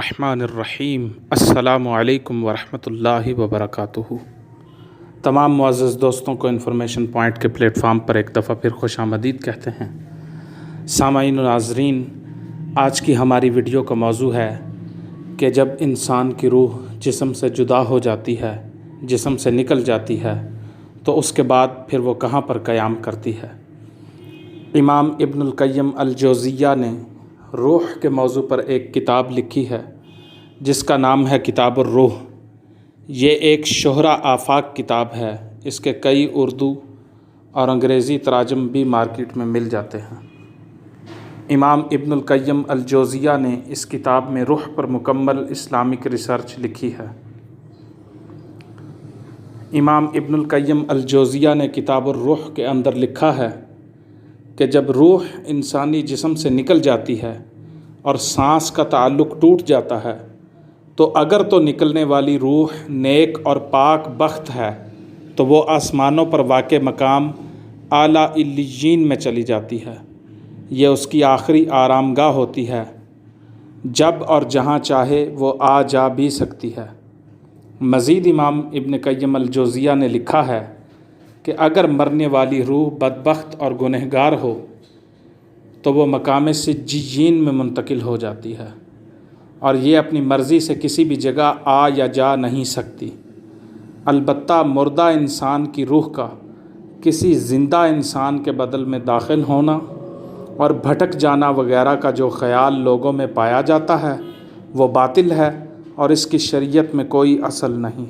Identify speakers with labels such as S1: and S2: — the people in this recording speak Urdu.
S1: الرحمن الرحیم السلام علیکم ورحمۃ اللہ وبرکاتہ۔ تمام معزز دوستوں کو انفارمیشن پوائنٹ کے پلیٹ فارم پر ایک دفعہ پھر خوش آمدید کہتے ہیں۔ سامعین و ناظرین، آج کی ہماری ویڈیو کا موضوع ہے کہ جب انسان کی روح جسم سے جدا ہو جاتی ہے، جسم سے نکل جاتی ہے، تو اس کے بعد پھر وہ کہاں پر قیام کرتی ہے۔ امام ابن القیم الجوزیہ نے روح کے موضوع پر ایک کتاب لکھی ہے جس کا نام ہے کتاب الروح۔ یہ ایک شہرہ آفاق کتاب ہے، اس کے کئی اردو اور انگریزی تراجم بھی مارکیٹ میں مل جاتے ہیں۔ امام ابن القیم الجوزیہ نے اس کتاب میں روح پر مکمل اسلامک ریسرچ لکھی ہے۔ امام ابن القیم الجوزیہ نے کتاب الروح کے اندر لکھا ہے کہ جب روح انسانی جسم سے نکل جاتی ہے اور سانس کا تعلق ٹوٹ جاتا ہے تو اگر تو نکلنے والی روح نیک اور پاک بخت ہے تو وہ آسمانوں پر واقع مقام اعلیٰ علیین میں چلی جاتی ہے۔ یہ اس کی آخری آرام گاہ ہوتی ہے، جب اور جہاں چاہے وہ آ جا بھی سکتی ہے۔ مزید امام ابن قیم الجوزیہ نے لکھا ہے کہ اگر مرنے والی روح بدبخت اور گنہگار ہو تو وہ مقام سجین میں منتقل ہو جاتی ہے اور یہ اپنی مرضی سے کسی بھی جگہ آ یا جا نہیں سکتی۔ البتہ مردہ انسان کی روح کا کسی زندہ انسان کے بدل میں داخل ہونا اور بھٹک جانا وغیرہ کا جو خیال لوگوں میں پایا جاتا ہے وہ باطل ہے اور اس کی شریعت میں کوئی اصل نہیں ہے۔